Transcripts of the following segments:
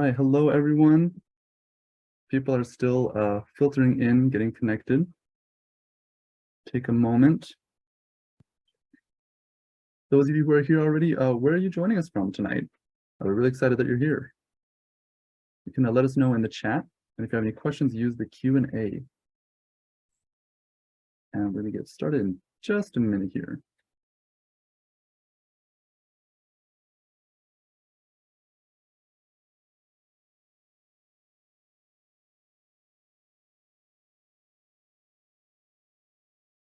right, hello everyone. People are still filtering in, getting connected. Take a moment. Those of you who are here already, where are you joining us from tonight? We're really excited that you're here. You can let us know in the chat, and if you have any questions, use the Q&A. And we're gonna get started in just a minute here.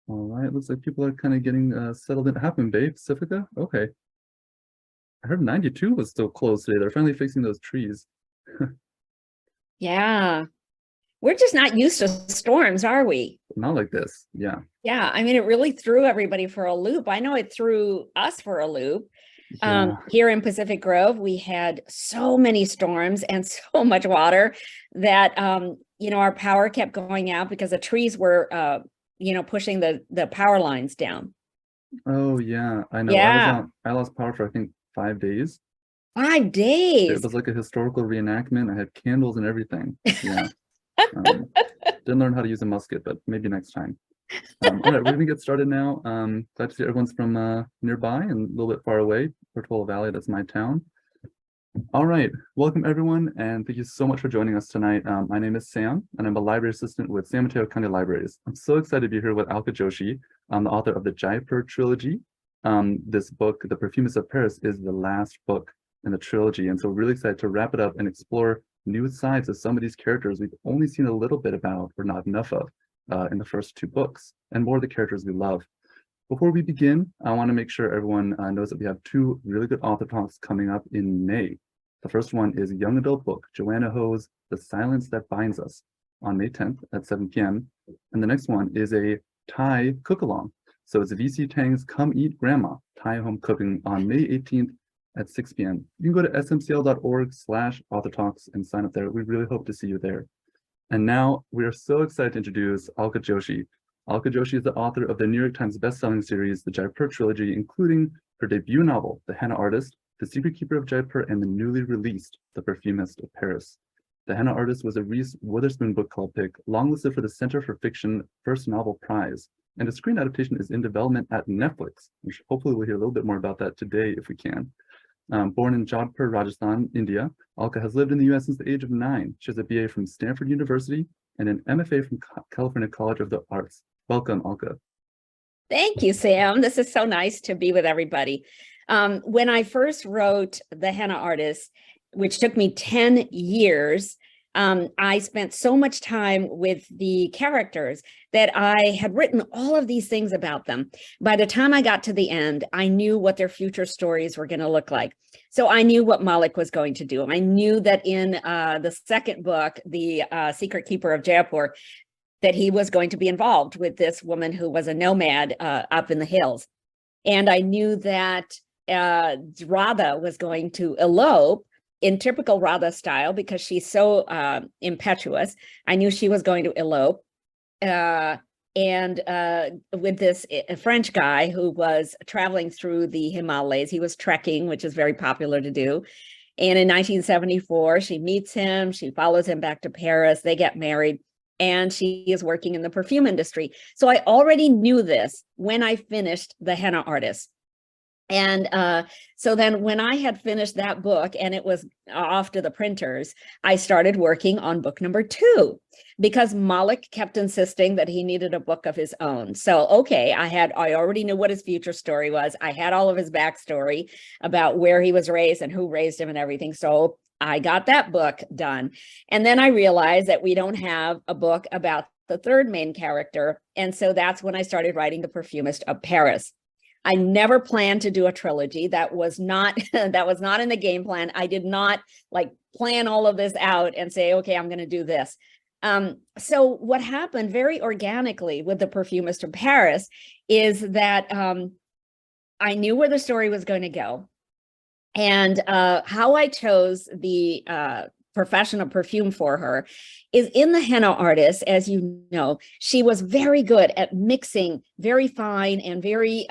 All right, looks like people are kind of getting settled in. Happened, babe? Pacifica? Okay. I heard 92 was still closed today. They're finally fixing those trees. Yeah. We're just not used to storms, are we? Not like this, yeah. Yeah, I mean, it really threw everybody for a loop. I know it threw us for a loop. Yeah. Here in Pacific Grove, we had so many storms and so much water that, our power kept going out because the trees were, pushing the power lines down. Oh yeah, I know. Yeah. I lost power for I think 5 days. 5 days. It was like a historical reenactment. I had candles and everything. Yeah. Didn't learn how to use a musket, but maybe next time. All right, we're gonna get started now. Glad to see everyone's from nearby and a little bit far away. Portola Valley, that's my town. All right, welcome everyone, and thank you so much for joining us tonight. My name is Sam, and I'm a library assistant with San Mateo County Libraries. I'm so excited to be here with Alka Joshi. I'm the author of the Jaipur trilogy. This book, The Perfumist of Paris, is the last book in the trilogy, and so really excited to wrap it up and explore new sides of some of these characters we've only seen a little bit about, or not enough of, in the first 2 books, and more of the characters we love. Before we begin, I want to make sure everyone knows that we have 2 really good author talks coming up in May. The first one is a young adult book, Joanna Ho's The Silence That Binds Us, on May 10th at 7 p.m. And the next one is a Thai cook-along. So it's VC Tang's Come Eat Grandma, Thai home cooking on May 18th at 6 p.m. You can go to smcl.org/authortalks and sign up there. We really hope to see you there. And now we are so excited to introduce Alka Joshi. Alka Joshi is the author of the New York Times bestselling series, the Jaipur trilogy, including her debut novel, The Henna Artist, The Secret Keeper of Jaipur, and the newly released The Perfumist of Paris. The Henna Artist was a Reese Witherspoon Book Club pick, longlisted for the Center for Fiction First Novel Prize, and a screen adaptation is in development at Netflix, which hopefully we'll hear a little bit more about that today if we can. Born in Jaipur, Rajasthan, India, Alka has lived in the US since the age of 9. She has a BA from Stanford University and an MFA from California College of the Arts. Welcome, Alka. Thank you, Sam. This is so nice to be with everybody. When I first wrote The Henna Artist, which took me 10 years, I spent so much time with the characters that I had written all of these things about them. By the time I got to the end, I knew what their future stories were going to look like. So I knew what Malik was going to do. I knew that in the second book, The Secret Keeper of Jaipur, that he was going to be involved with this woman who was a nomad up in the hills. And I knew that Radha was going to elope in typical Radha style because she's so impetuous. I knew she was going to elope. And with this French guy who was traveling through the Himalayas, he was trekking, which is very popular to do. And in 1974, she meets him, she follows him back to Paris, they get married, and she is working in the perfume industry. So I already knew this when I finished The Henna Artist. And so then when I had finished that book and it was off to the printers, I started working on book number 2 because Malik kept insisting that he needed a book of his own. So, okay, I already knew what his future story was. I had all of his backstory about where he was raised and who raised him and everything. So I got that book done. And then I realized that we don't have a book about the third main character. And so that's when I started writing The Perfumist of Paris. I never planned to do a trilogy. That was not in the game plan. I did not plan all of this out and say, okay, I'm going to do this. So what happened very organically with The Perfumist of Paris is that I knew where the story was going to go. And how I chose the professional perfume for her, is in the henna artist. As you know, she was very good at mixing very fine and very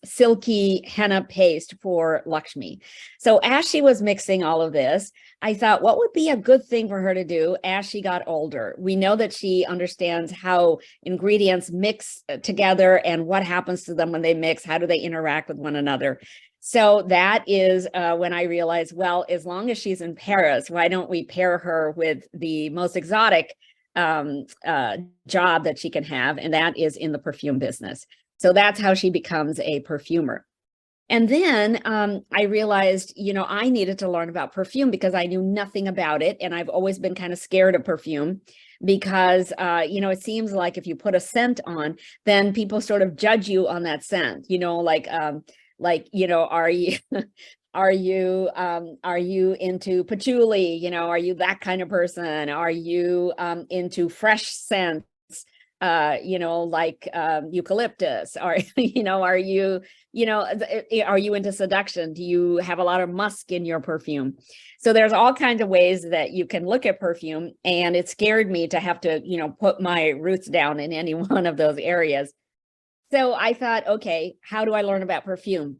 silky henna paste for Lakshmi. So as she was mixing all of this, I thought, what would be a good thing for her to do as she got older? We know that she understands how ingredients mix together and what happens to them when they mix, how do they interact with one another. So that is when I realized, well, as long as she's in Paris, why don't we pair her with the most exotic job that she can have, and that is in the perfume business. So that's how she becomes a perfumer. And then I realized, I needed to learn about perfume because I knew nothing about it. And I've always been kind of scared of perfume because, it seems like if you put a scent on, then people sort of judge you on that scent, are you are you into patchouli? Are you that kind of person? Are you into fresh scents? Eucalyptus? Are you into seduction? Do you have a lot of musk in your perfume? So there's all kinds of ways that you can look at perfume, and it scared me to have to, put my roots down in any one of those areas. So I thought, okay, how do I learn about perfume?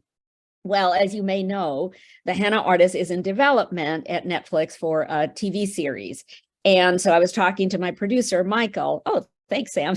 Well, as you may know, The Henna Artist is in development at Netflix for a TV series. And so I was talking to my producer, Michael. Oh, thanks, Sam.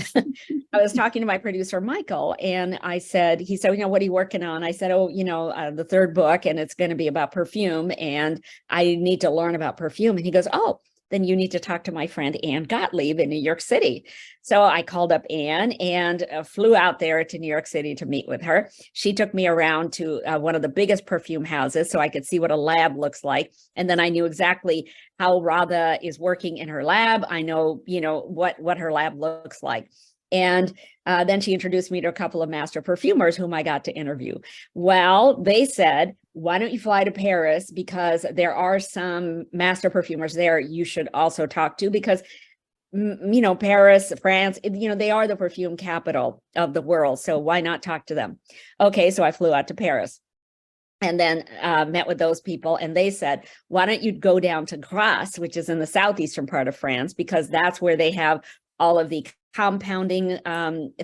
I was talking to my producer, Michael, and he said, what are you working on? I said, the third book, and it's going to be about perfume, and I need to learn about perfume. And he goes, oh, then you need to talk to my friend Anne Gottlieb in New York City. So I called up Anne and flew out there to New York City to meet with her. She took me around to one of the biggest perfume houses so I could see what a lab looks like. And then I knew exactly how Radha is working in her lab. I know, what her lab looks like. And then she introduced me to a couple of master perfumers whom I got to interview. Well, they said, why don't you fly to Paris? Because there are some master perfumers there you should also talk to, because, Paris, France, they are the perfume capital of the world. So why not talk to them? Okay, so I flew out to Paris and then met with those people. And they said, why don't you go down to Grasse, which is in the southeastern part of France, because that's where they have all of the compounding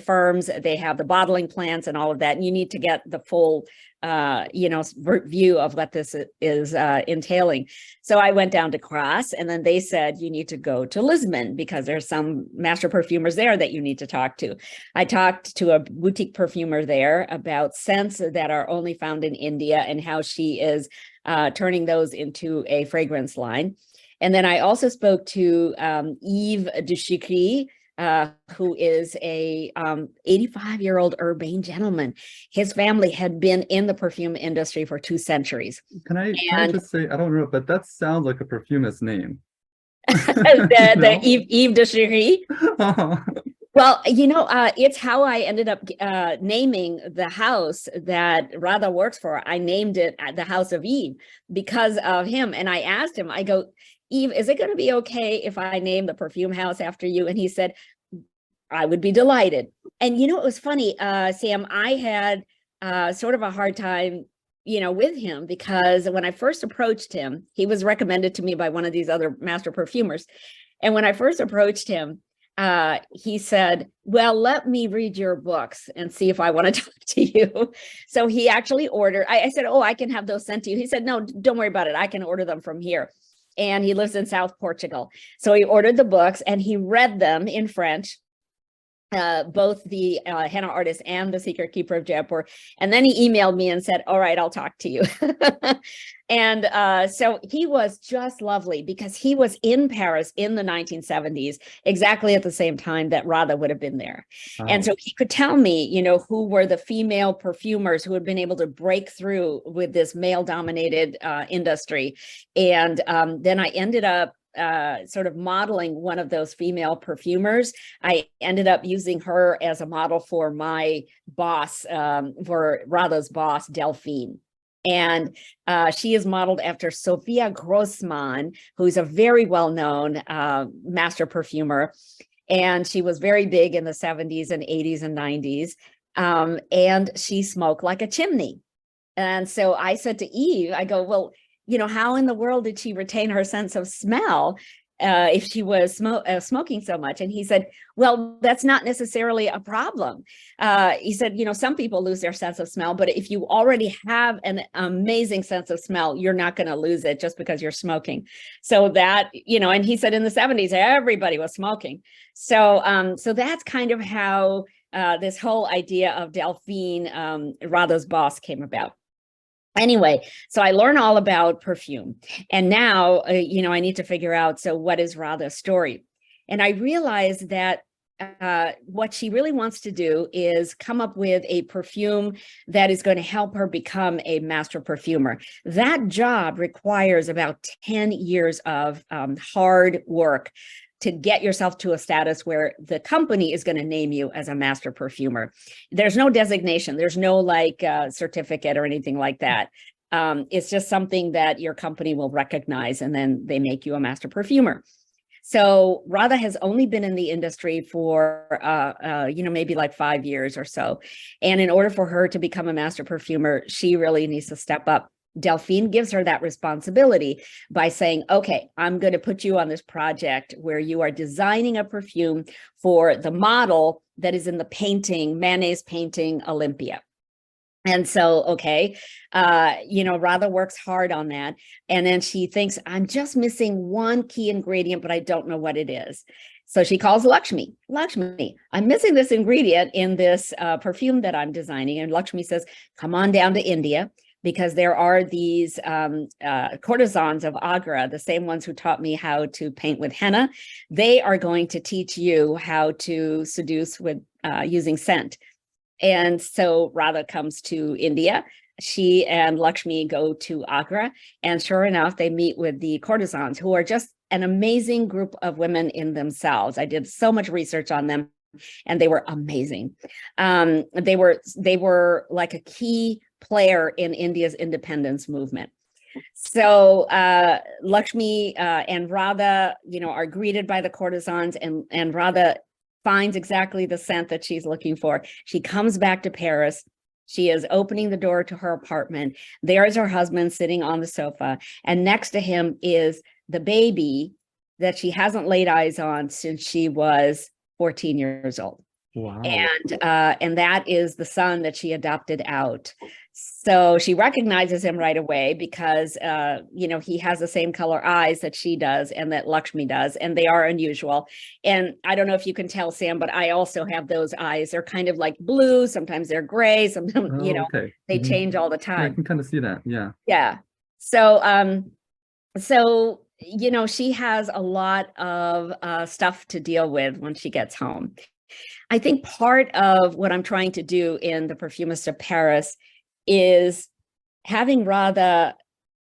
firms, they have the bottling plants and all of that. And you need to get the full, view of what this is entailing. So I went down to Grasse, and then they said, you need to go to Lisbon because there's some master perfumers there that you need to talk to. I talked to a boutique perfumer there about scents that are only found in India and how she is turning those into a fragrance line. And then I also spoke to Yves de Chicry, who is a 85-year-old urbane gentleman. His family had been in the perfume industry for 2 centuries. Can I just say, I don't know, but that sounds like a perfumist name. the Yves de Chicry. Well, it's how I ended up naming the house that Radha works for. I named it the House of Yves because of him. And I asked him, I go, Yves, is it going to be okay if I name the perfume house after you? And he said, I would be delighted. And it was funny, Sam, I had sort of a hard time, with him, because when I first approached him, he was recommended to me by one of these other master perfumers. And when I first approached him, he said, well, let me read your books and see if I want to talk to you. So he actually ordered, I said, oh, I can have those sent to you. He said, no, don't worry about it. I can order them from here. And he lives in South Portugal. So he ordered the books and he read them in French, both the Henna Artist and The Secret Keeper of Jaipur. And then he emailed me and said, all right, I'll talk to you. And so he was just lovely because he was in Paris in the 1970s, exactly at the same time that Radha would have been there. Oh. And so he could tell me, who were the female perfumers who had been able to break through with this male-dominated industry. And then I ended up sort of modeling one of those female perfumers. I ended up using her as a model for my boss, for Radha's boss, Delphine. And she is modeled after Sophia Grossman, who's a very well-known master perfumer. And she was very big in the 70s and 80s and 90s. And she smoked like a chimney. And so I said to Eve, I go, well, how in the world did she retain her sense of smell if she was smoking so much? And he said, well, that's not necessarily a problem. He said, some people lose their sense of smell, but if you already have an amazing sense of smell, you're not going to lose it just because you're smoking. So that, and he said in the 70s, everybody was smoking. So that's kind of how this whole idea of Delphine, Radha's boss, came about. Anyway, so I learned all about perfume, and now, I need to figure out, so what is Radha's story? And I realized that what she really wants to do is come up with a perfume that is going to help her become a master perfumer. That job requires about 10 years of hard work to get yourself to a status where the company is going to name you as a master perfumer. There's no designation. There's no certificate or anything like that. It's just something that your company will recognize, and then they make you a master perfumer. So Radha has only been in the industry for, maybe like 5 years or so. And in order for her to become a master perfumer, she really needs to step up. Delphine gives her that responsibility by saying, okay, I'm going to put you on this project where you are designing a perfume for the model that is in the mayonnaise painting Olympia. And so, okay, Radha works hard on that. And then she thinks, I'm just missing one key ingredient, but I don't know what it is. So she calls Lakshmi. Lakshmi, I'm missing this ingredient in this perfume that I'm designing. And Lakshmi says, come on down to India, because there are these courtesans of Agra, the same ones who taught me how to paint with henna. They are going to teach you how to seduce with using scent. And so Radha comes to India. She and Lakshmi go to Agra, and sure enough, they meet with the courtesans, who are just an amazing group of women in themselves. I did so much research on them, and they were amazing. They were like a key player in India's independence movement. So Lakshmi and Radha, are greeted by the courtesans, and Radha finds exactly the scent that she's looking for. She comes back to Paris. She is opening the door to her apartment. There is her husband sitting on the sofa, and next to him is the baby that she hasn't laid eyes on since she was 14 years old. Wow. And that is the son that she adopted out. So she recognizes him right away because, he has the same color eyes that she does and that Lakshmi does, and they are unusual. And I don't know if you can tell, Sam, but I also have those eyes. They're kind of like blue. Sometimes they're gray. Sometimes, Okay. they change all the time. Yeah, I can kind of see that. Yeah. Yeah. So, she has a lot of stuff to deal with when she gets home. I think part of what I'm trying to do in The Perfumist of Paris is having Radha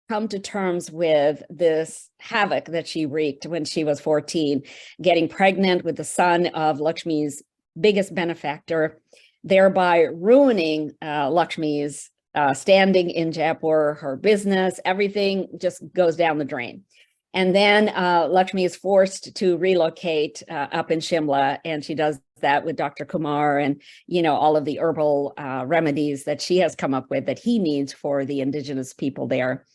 come to terms with this havoc that she wreaked when she was 14, getting pregnant with the son of Lakshmi's biggest benefactor, thereby ruining Lakshmi's standing in Jaipur, her business, everything just goes down the drain. And then Lakshmi is forced to relocate up in Shimla, and she does that with Dr. Kumar and, all of the herbal remedies that she has come up with that he needs for the indigenous people there.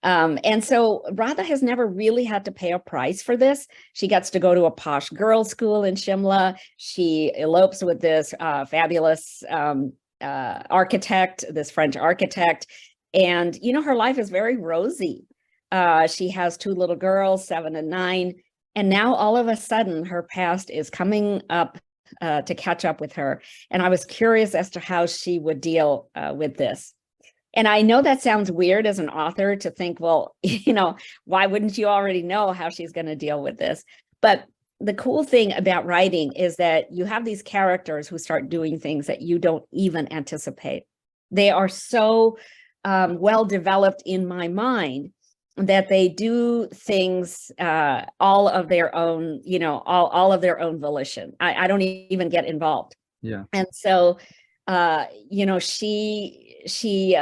And so Radha has never really had to pay a price for this. She gets to go to a posh girls' school in Shimla. She elopes with this fabulous architect, this French architect. And, her life is very rosy. She has 2 little girls, 7 and 9. And now all of a sudden her past is coming up to catch up with her. And I was curious as to how she would deal with this. And I know that sounds weird as an author to think, well, why wouldn't you already know how she's going to deal with this? But the cool thing about writing is that you have these characters who start doing things that you don't even anticipate. They are so well developed in my mind that they do things all of their own, all of their own volition. I don't even get involved. Yeah. And so, she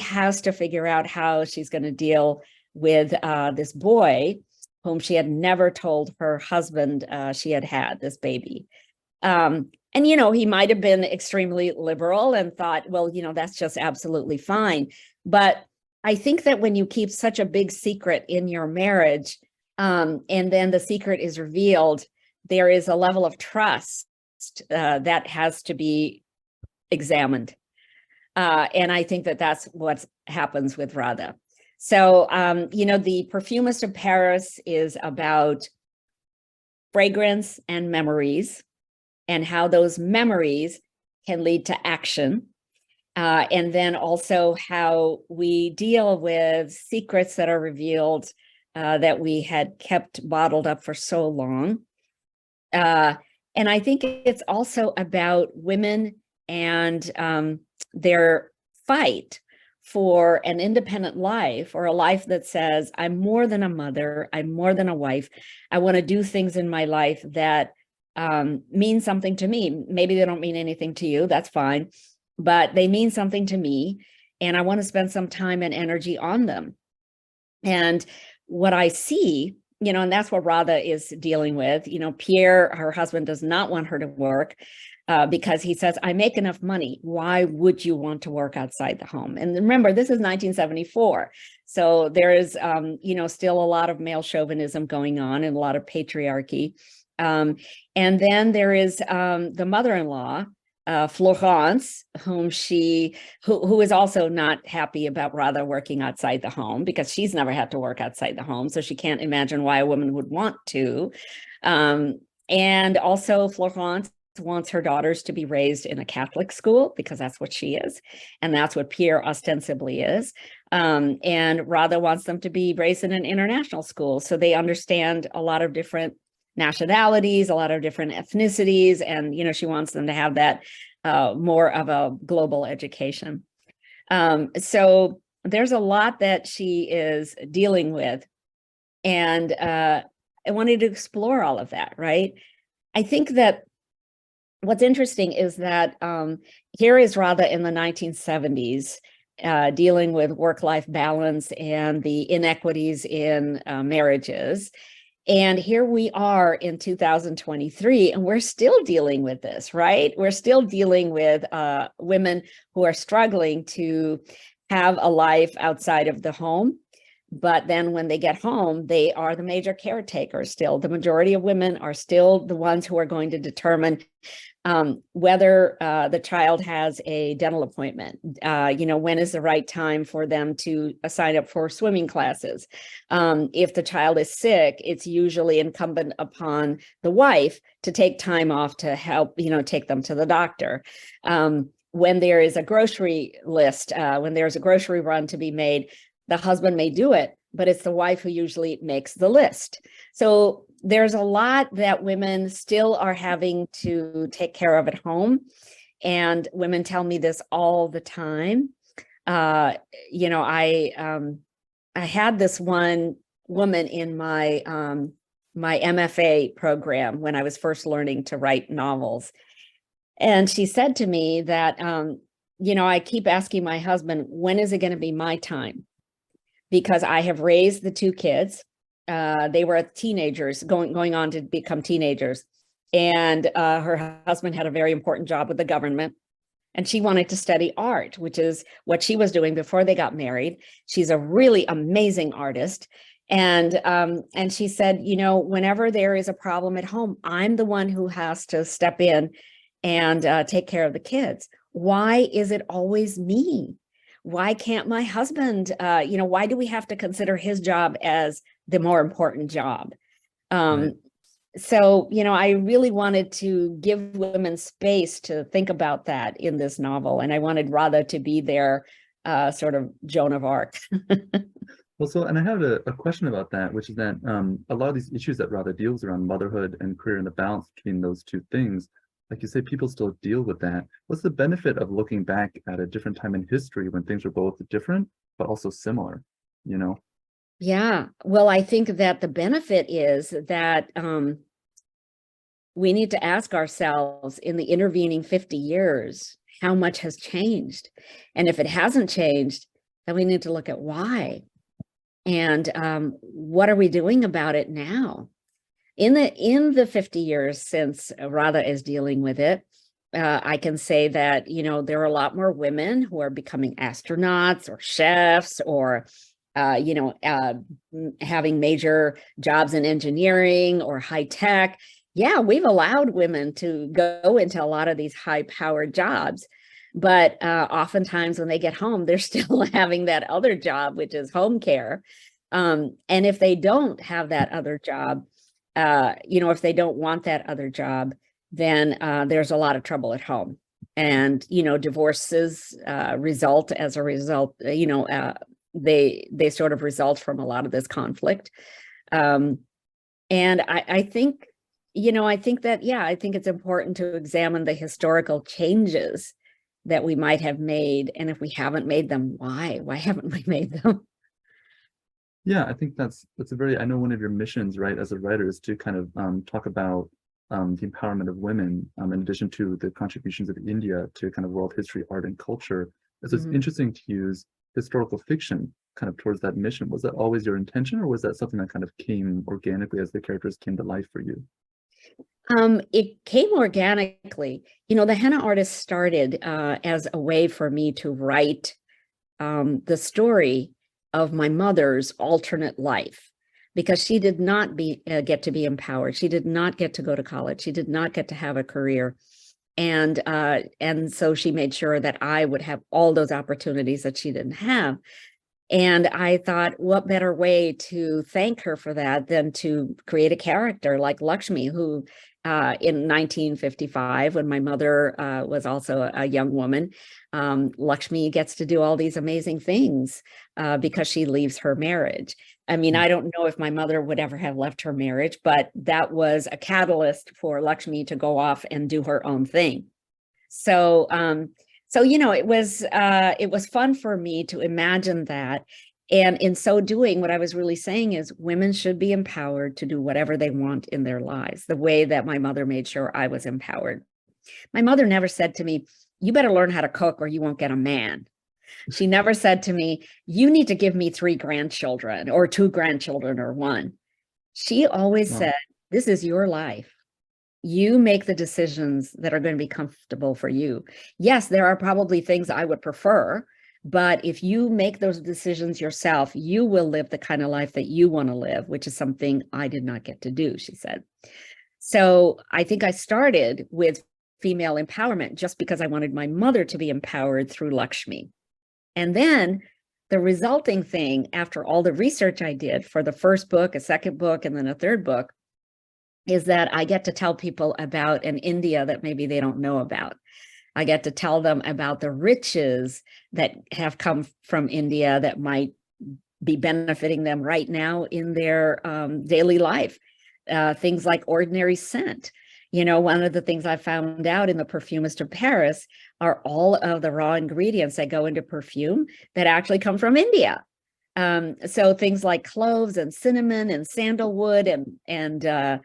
has to figure out how she's going to deal with this boy whom she had never told her husband she had this baby. And, he might have been extremely liberal and thought, well, that's just absolutely fine. But I think that when you keep such a big secret in your marriage, and then the secret is revealed, there is a level of trust that has to be examined. And I think that that's what happens with Radha. So, the Perfumist of Paris is about fragrance and memories, and how those memories can lead to action. And then also how we deal with secrets that are revealed that we had kept bottled up for so long. And I think it's also about women and their fight for an independent life, or a life that says, I'm more than a mother, I'm more than a wife. I want to do things in my life that mean something to me. Maybe they don't mean anything to you, that's fine, but they mean something to me, and I want to spend some time and energy on them. And what I see, and that's what Radha is dealing with. Pierre, her husband, does not want her to work because he says, I make enough money. Why would you want to work outside the home? And remember, this is 1974. So there is, still a lot of male chauvinism going on and a lot of patriarchy. And then there is the mother-in-law, Florence, who is also not happy about Radha working outside the home, because she's never had to work outside the home. So she can't imagine why a woman would want to. And also Florence wants her daughters to be raised in a Catholic school, because that's what she is. And that's what Pierre ostensibly is. And Radha wants them to be raised in an international school, so they understand a lot of different nationalities, a lot of different ethnicities. And, she wants them to have that more of a global education. So there's a lot that she is dealing with. And I wanted to explore all of that, right? I think that what's interesting is that here is Radha in the 1970s dealing with work-life balance and the inequities in marriages. And here we are in 2023, and we're still dealing with this, right? We're still dealing with women who are struggling to have a life outside of the home. But then when they get home, they are the major caretakers still. The majority of women are still the ones who are going to determine whether the child has a dental appointment, when is the right time for them to sign up for swimming classes. If the child is sick, it's usually incumbent upon the wife to take time off to help, take them to the doctor. When there is a grocery list, when there's a grocery run to be made, the husband may do it, but it's the wife who usually makes the list. So there's a lot that women still are having to take care of at home. And women tell me this all the time. I had this one woman in my my MFA program when I was first learning to write novels. And she said to me that, I keep asking my husband, when is it going to be my time? Because I have raised the two kids. They were teenagers, going on to become teenagers. And her husband had a very important job with the government. And she wanted to study art, which is what she was doing before they got married. She's a really amazing artist. And she said, whenever there is a problem at home, I'm the one who has to step in and take care of the kids. Why is it always me? Why can't my husband, why do we have to consider his job as the more important job? Right. So, I really wanted to give women space to think about that in this novel. And I wanted Radha to be their sort of Joan of Arc. Well, and I have a question about that, which is that a lot of these issues that Radha deals around motherhood and career and the balance between those two things, like you say, people still deal with that. What's the benefit of looking back at a different time in history when things were both different, but also similar, Yeah, well, I think that the benefit is that we need to ask ourselves in the intervening 50 years, how much has changed? And if it hasn't changed, then we need to look at why. And what are we doing about it now? In the 50 years since Radha is dealing with it, I can say that, there are a lot more women who are becoming astronauts or chefs or, having major jobs in engineering or high tech. Yeah, we've allowed women to go into a lot of these high-powered jobs. But oftentimes when they get home, they're still having that other job, which is home care. And if they don't have that other job, if they don't want that other job, then there's a lot of trouble at home. And, divorces result as a result, they sort of result from a lot of this conflict. And I think, I think that, I think it's important to examine the historical changes that we might have made. And if we haven't made them, why? Why haven't we made them? Yeah, I think that's a very, I know one of your missions, right, as a writer is to kind of talk about the empowerment of women, in addition to the contributions of India to kind of world history, art, and culture. So it's interesting to use historical fiction kind of towards that mission. Was that always your intention, or was that something that kind of came organically as the characters came to life for you? It came organically. The henna artist started as a way for me to write the story of my mother's alternate life, because she did not get to be empowered. She did not get to go to college. She did not get to have a career. And so she made sure that I would have all those opportunities that she didn't have. And I thought, what better way to thank her for that than to create a character like Lakshmi, who in 1955, when my mother was also a young woman, Lakshmi gets to do all these amazing things because she leaves her marriage. I mean, I don't know if my mother would ever have left her marriage, but that was a catalyst for Lakshmi to go off and do her own thing. So, it was fun for me to imagine that. And in so doing, what I was really saying is women should be empowered to do whatever they want in their lives, the way that my mother made sure I was empowered. My mother never said to me, you better learn how to cook or you won't get a man. She never said to me, you need to give me 3 grandchildren or 2 grandchildren or 1. She always said, this is your life. You make the decisions that are going to be comfortable for you. Yes, there are probably things I would prefer, but if you make those decisions yourself, you will live the kind of life that you want to live, which is something I did not get to do, she said. So I think I started with female empowerment just because I wanted my mother to be empowered through Lakshmi. And then the resulting thing, after all the research I did for the first book, a second book, and then a third book, is that I get to tell people about an India that maybe they don't know about. I get to tell them about the riches that have come from India that might be benefiting them right now in their daily life. Things like ordinary scent. One of the things I found out in the Perfumist of Paris are all of the raw ingredients that go into perfume that actually come from India. So things like cloves and cinnamon and sandalwood and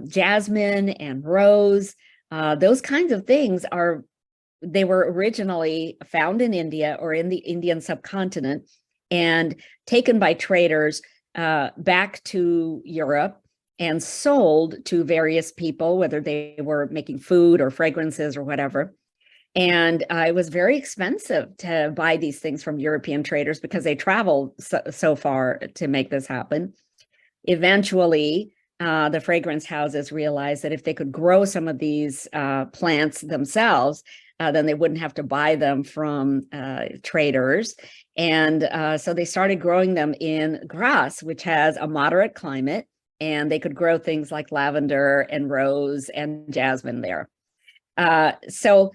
jasmine and rose, those kinds of things they were originally found in India or in the Indian subcontinent and taken by traders back to Europe and sold to various people, whether they were making food or fragrances or whatever. And it was very expensive to buy these things from European traders because they traveled so far to make this happen. Eventually, the fragrance houses realized that if they could grow some of these plants themselves, then they wouldn't have to buy them from traders. And so they started growing them in Grasse, which has a moderate climate, and they could grow things like lavender and rose and jasmine there. So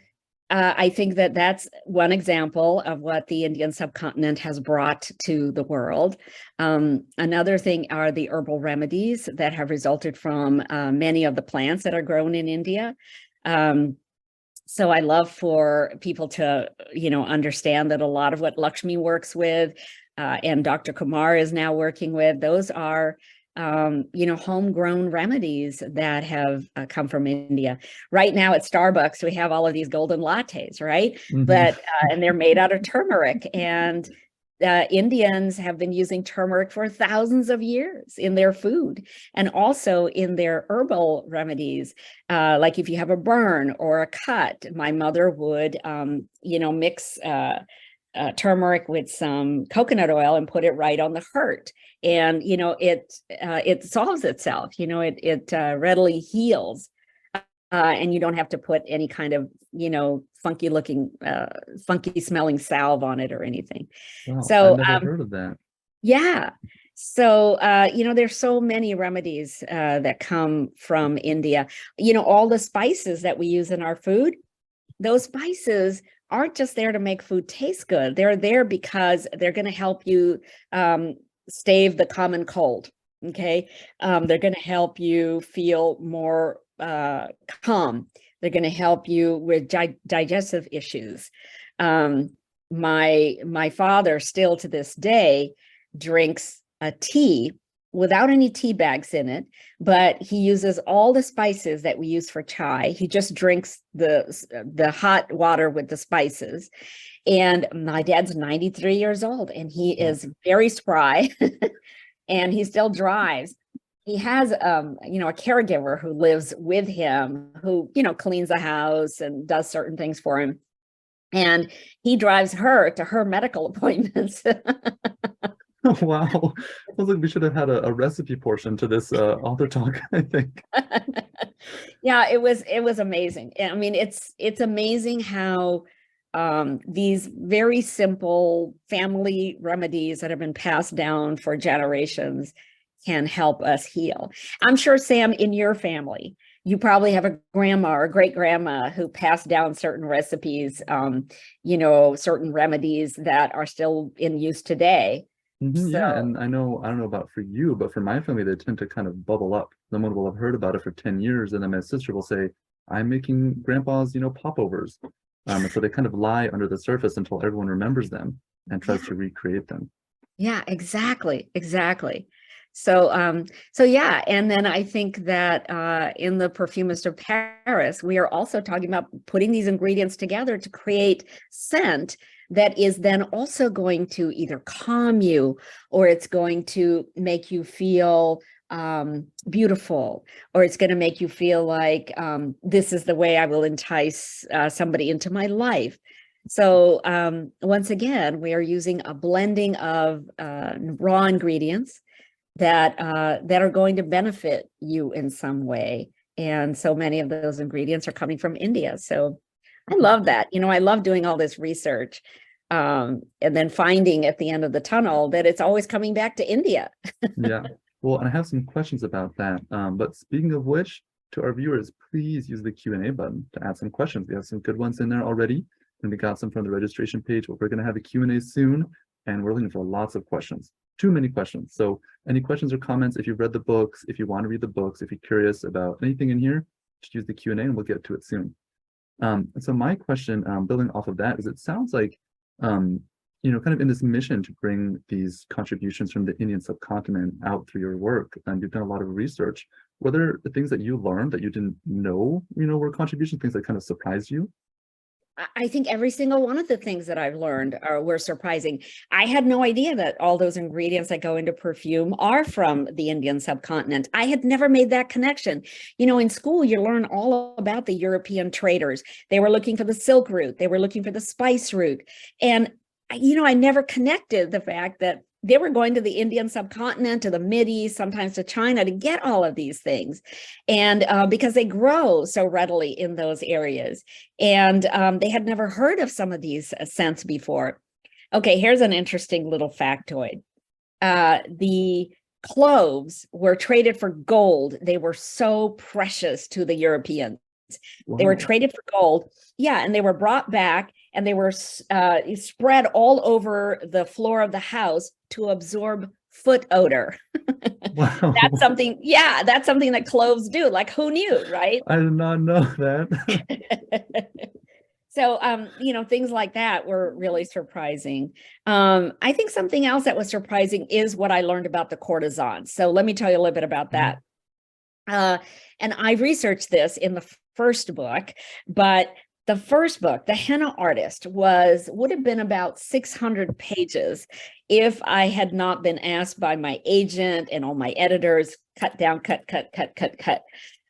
I think that that's one example of what the Indian subcontinent has brought to the world. Another thing are the herbal remedies that have resulted from many of the plants that are grown in India. So I love for people to, understand that a lot of what Lakshmi works with and Dr. Kumar is now working with, those are homegrown remedies that have come from India. Right now at Starbucks, we have all of these golden lattes, right? But and they're made out of turmeric. And Indians have been using turmeric for thousands of years in their food and also in their herbal remedies. Like if you have a burn or a cut, my mother would, mix turmeric with some coconut oil and put it right on the hurt. And, it solves itself, it readily heals. And you don't have to put any kind of, funky smelling salve on it or anything. Wow, So, I never heard of that. yeah. So, there's so many remedies that come from India. All the spices that we use in our food, those spices aren't just there to make food taste good. They're there because they're going to help you stave the common cold. Okay. They're going to help you feel more calm. They're going to help you with digestive issues. My father still to this day drinks a tea without any tea bags in it, but he uses all the spices that we use for chai. He just drinks the hot water with the spices. And my dad's 93 years old and he is very spry and he still drives. He has, a caregiver who lives with him, who, cleans the house and does certain things for him. And he drives her to her medical appointments. Wow. Sounds like we should have had a recipe portion to this author talk, I think. Yeah, it was amazing. I mean, it's amazing how these very simple family remedies that have been passed down for generations can help us heal. I'm sure, Sam, in your family, you probably have a grandma or a great grandma who passed down certain recipes, certain remedies that are still in use today. Yeah, and I don't know about for you, but for my family, they tend to kind of bubble up. Someone will have heard about it for 10 years, and then my sister will say, I'm making grandpa's, popovers. And so they kind of lie under the surface until everyone remembers them and tries to recreate them. Yeah, exactly. So, yeah, and then I think that in the Perfumist of Paris, we are also talking about putting these ingredients together to create scent that is then also going to either calm you or it's going to make you feel beautiful, or it's going to make you feel like this is the way I will entice somebody into my life. So once again, we are using a blending of raw ingredients that are going to benefit you in some way. And so many of those ingredients are coming from India. So I love that. I love doing all this research and then finding at the end of the tunnel that it's always coming back to India. Yeah. Well, and I have some questions about that. But speaking of which, to our viewers, please use the Q&A button to add some questions. We have some good ones in there already, and we got some from the registration page. But we're going to have a Q&A soon, and we're looking for lots of questions. Too many questions. So any questions or comments, if you've read the books, if you want to read the books, if you're curious about anything in here, just use the Q&A and we'll get to it soon. And so my question, building off of that, is it sounds like, kind of in this mission to bring these contributions from the Indian subcontinent out through your work, and you've done a lot of research. Were there the things that you learned that you didn't know, were contributions, things that kind of surprised you? I think every single one of the things that I've learned were surprising. I had no idea that all those ingredients that go into perfume are from the Indian subcontinent. I had never made that connection. In school, you learn all about the European traders. They were looking for the silk route. They were looking for the spice route. And, I never connected the fact that they were going to the Indian subcontinent, to the Mideast, sometimes to China to get all of these things. And because they grow so readily in those areas. And they had never heard of some of these scents before. Okay, here's an interesting little factoid. The cloves were traded for gold. They were so precious to the Europeans. Wow. They were traded for gold. Yeah, and they were brought back and they were spread all over the floor of the house to absorb foot odor. Wow. That's something that cloves do. Like, who knew, right? I did not know that. So, things like that were really surprising. I think something else that was surprising is what I learned about the courtesans. So let me tell you a little bit about that. And I researched this in the first book, but The first book, The Henna Artist, would have been about 600 pages if I had not been asked by my agent and all my editors, cut down, cut,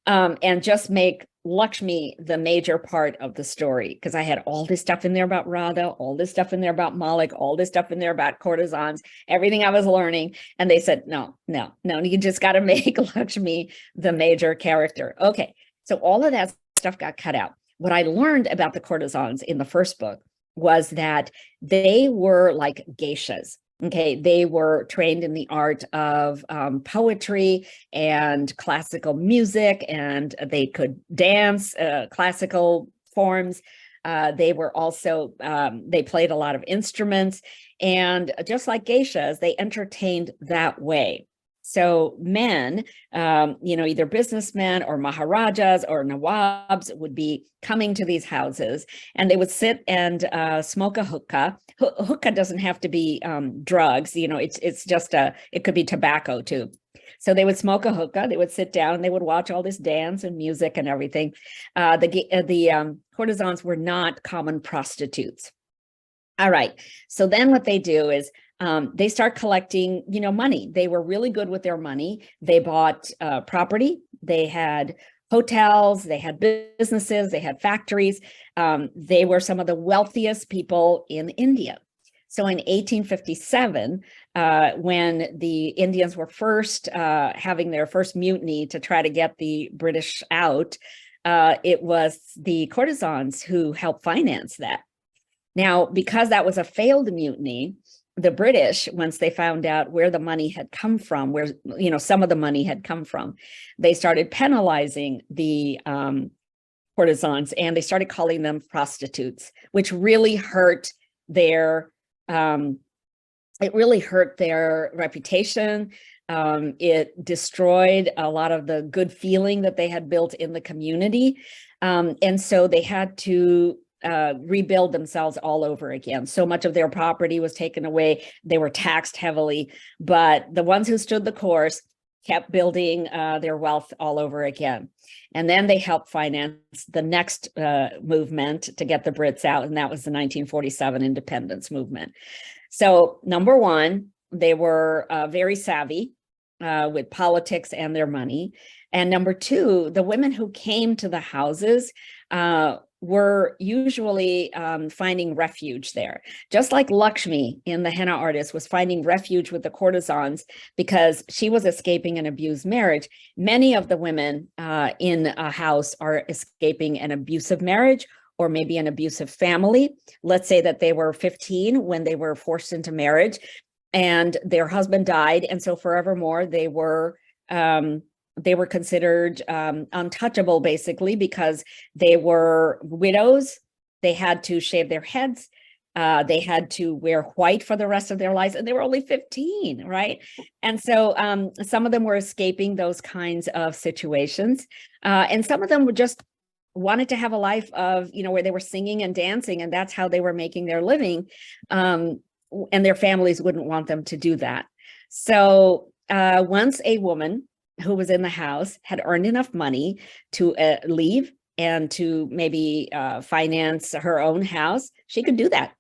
and just make Lakshmi the major part of the story, because I had all this stuff in there about Radha, all this stuff in there about Malik, all this stuff in there about courtesans, everything I was learning. And they said, no, you just got to make Lakshmi the major character. Okay, so all of that stuff got cut out. What I learned about the courtesans in the first book was that they were like geishas. Okay, they were trained in the art of poetry and classical music, and they could dance classical forms. They were also, they played a lot of instruments, and just like geishas, they entertained that way. So men, either businessmen or maharajas or nawabs would be coming to these houses, and they would sit and smoke a hookah. Hookah doesn't have to be drugs, it's just it could be tobacco too. So they would smoke a hookah, they would sit down, and they would watch all this dance and music and everything. The courtesans were not common prostitutes. All right, so then what they do is they start collecting, money. They were really good with their money. They bought property. They had hotels. They had businesses. They had factories. They were some of the wealthiest people in India. So in 1857, when the Indians were first having their first mutiny to try to get the British out, it was the courtesans who helped finance that. Now, because that was a failed mutiny, the British, once they found out where the money had come from, where, some of the money had come from, they started penalizing the courtesans, and they started calling them prostitutes, which really hurt their, reputation. It destroyed a lot of the good feeling that they had built in the community. And so they had to rebuild themselves all over again. So much of their property was taken away. They were taxed heavily, but the ones who stood the course kept building their wealth all over again. And then they helped finance the next movement to get the Brits out, and that was the 1947 independence movement. So number one, they were very savvy with politics and their money. And number two, the women who came to the houses were usually finding refuge there. Just like Lakshmi in The Henna Artist was finding refuge with the courtesans because she was escaping an abused marriage, many of the women in a house are escaping an abusive marriage or maybe an abusive family. Let's say that they were 15 when they were forced into marriage and their husband died. And so forevermore, they were considered untouchable, basically, because they were widows. They had to shave their heads. They had to wear white for the rest of their lives, and they were only 15, right? And so some of them were escaping those kinds of situations. And some of them were just wanted to have a life of, where they were singing and dancing, and that's how they were making their living. And their families wouldn't want them to do that. So once a woman who was in the house had earned enough money to leave and to maybe finance her own house, she could do that.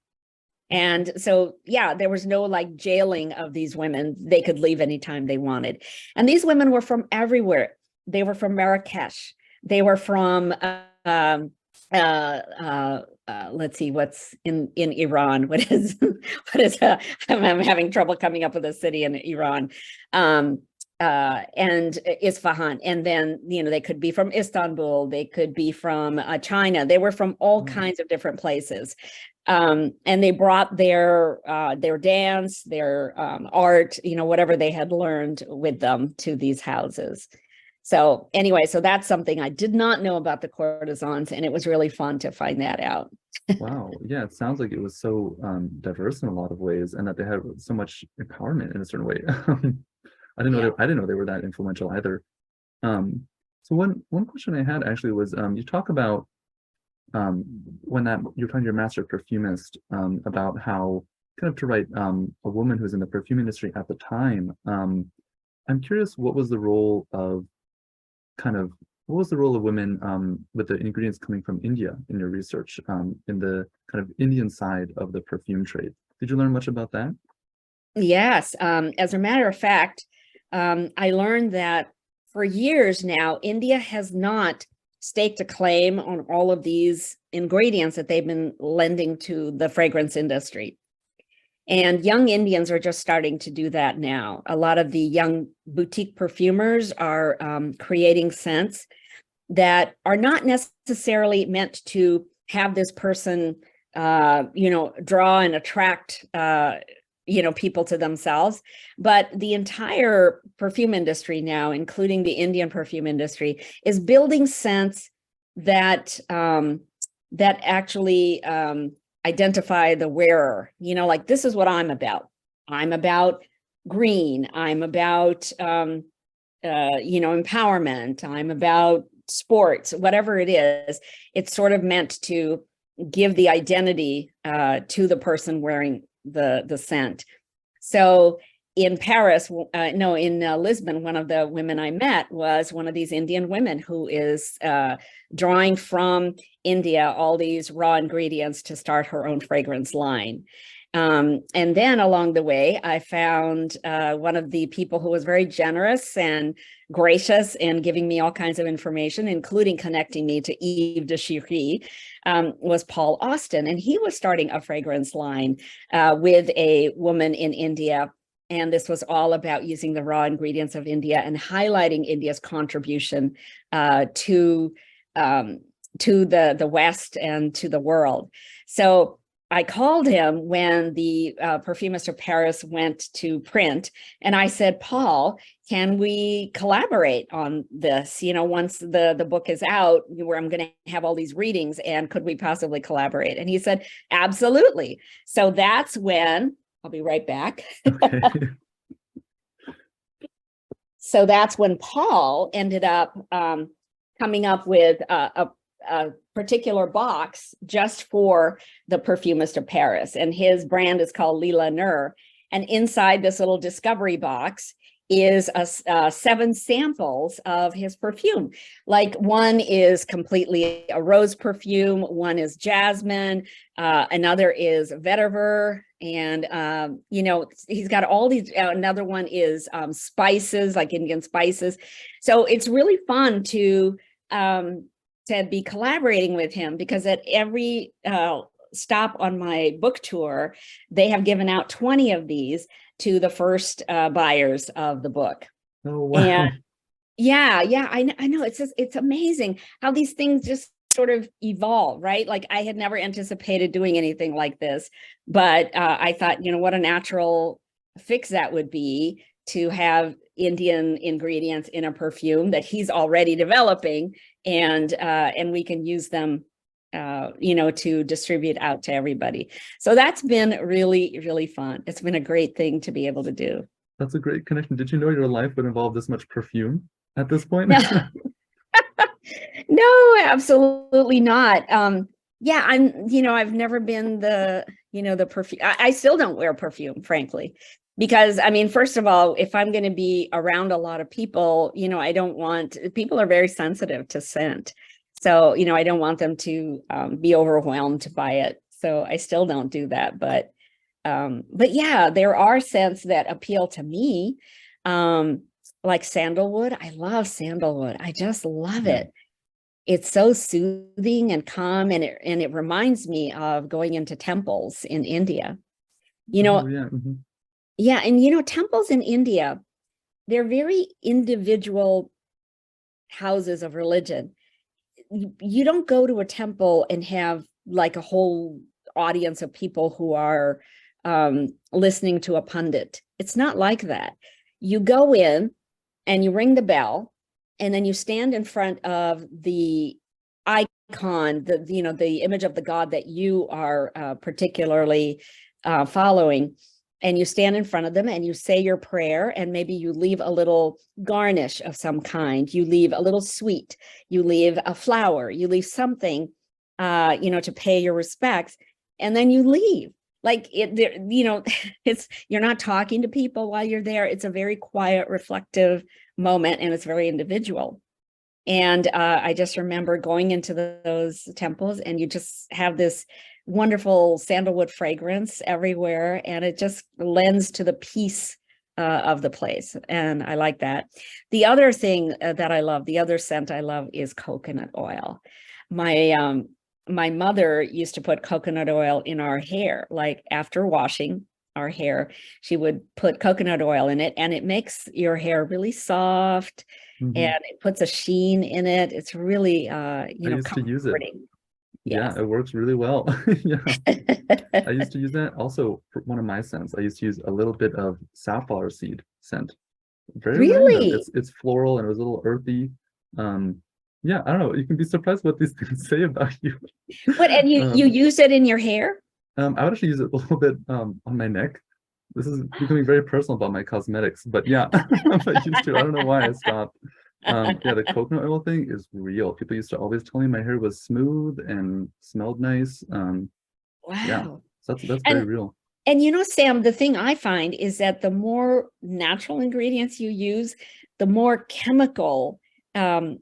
And so, yeah, there was no like jailing of these women. They could leave anytime they wanted. And these women were from everywhere. They were from Marrakesh. They were from, let's see, what's in Iran? What is, I'm having trouble coming up with a city in Iran. And Isfahan, and then they could be from Istanbul, they could be from China. They were from all kinds of different places, and they brought their dance, their art, whatever they had learned with them to these houses. So anyway, so that's something I did not know about the courtesans, and it was really fun to find that out. Wow, yeah, it sounds like it was so diverse in a lot of ways, and that they had so much empowerment in a certain way. I didn't know they were that influential either. So one question I had actually was, you talk about when you're talking to your master perfumist about how kind of to write a woman who's in the perfume industry at the time. I'm curious, what was the role of kind of What was the role of women with the ingredients coming from India in your research, in the kind of Indian side of the perfume trade? Did you learn much about that? Yes. As a matter of fact, I learned that for years now, India has not staked a claim on all of these ingredients that they've been lending to the fragrance industry. And young Indians are just starting to do that now. A lot of the young boutique perfumers are creating scents that are not necessarily meant to have this person, draw and attract, people to themselves. But the entire perfume industry now, including the Indian perfume industry, is building scents that that actually identify the wearer. Like, this is what I'm about. I'm about green. I'm about empowerment. I'm about sports. Whatever it is, it's sort of meant to give the identity to the person wearing the scent. So in Paris, in Lisbon, one of the women I met was one of these Indian women who is drawing from India all these raw ingredients to start her own fragrance line. And then along the way, I found one of the people who was very generous and gracious in giving me all kinds of information, including connecting me to Yves de Chiri, was Paul Austin. And he was starting a fragrance line with a woman in India. And this was all about using the raw ingredients of India and highlighting India's contribution to the West and to the world. So I called him when the Perfumist of Paris went to print, and I said, Paul, can we collaborate on this? Once the book is out, where I'm going to have all these readings, and could we possibly collaborate? And he said, absolutely. So that's when, I'll be right back. Okay. So that's when Paul ended up coming up with a particular box just for the Perfumist of Paris. And his brand is called Lila Nur. And inside this little discovery box is 7 samples of his perfume. Like, one is completely a rose perfume, one is jasmine, another is vetiver, and he's got all these. Another one is spices, like Indian spices. So it's really fun to be collaborating with him, because at every stop on my book tour, they have given out 20 of these to the first buyers of the book. Oh, wow. And I know. It's amazing how these things just sort of evolve, right? Like, I had never anticipated doing anything like this, but I thought, what a natural fix that would be, to have Indian ingredients in a perfume that he's already developing, and we can use them to distribute out to everybody. So that's been really, really fun. It's been a great thing to be able to do. That's a great connection. Did you know your life would involve this much perfume at this point? No, absolutely not. I've never been the perfume. I still don't wear perfume, frankly, because first of all, if I'm going to be around a lot of people, I don't want, people are very sensitive to scent. So, I don't want them to be overwhelmed by it. So I still don't do that. But yeah, there are scents that appeal to me, like sandalwood. I love sandalwood. I just love it. It's so soothing and calm, and it reminds me of going into temples in India. Mm-hmm. Yeah, and temples in India, they're very individual houses of religion. You don't go to a temple and have like a whole audience of people who are listening to a pundit. It's not like that. You go in and you ring the bell, and then you stand in front of the icon, the image of the god that you are particularly following. And you stand in front of them and you say your prayer, and maybe you leave a little garnish of some kind. You leave a little sweet, you leave a flower, you leave something, to pay your respects, and then you leave. Like, you're not talking to people while you're there. It's a very quiet, reflective moment, and it's very individual. And I just remember going into those temples, and you just have this wonderful sandalwood fragrance everywhere, and it just lends to the peace of the place. And I like that. The other thing that I love, the other scent I love, is coconut oil. My mother used to put coconut oil in our hair, like after washing our hair, she would put coconut oil in it, and it makes your hair really soft, Mhm. and it puts a sheen in it. It's really, I used to use it. comforting. Yeah, Yes. it works really well. Yeah, I used to use that also for one of my scents. I used to use a little bit of safflower seed scent. Very random. Really? It's floral and it was a little earthy. Yeah, I don't know. You can be surprised what these things say about you. What, and you use it in your hair? I would actually use it a little bit on my neck. This is becoming very personal about my cosmetics, but yeah, I used to. I don't know why I stopped. Yeah, the coconut oil thing is real. People used to always tell me my hair was smooth and smelled nice. Yeah, Wow. so that's very And real. Sam, the thing I find is that the more natural ingredients you use, the more chemical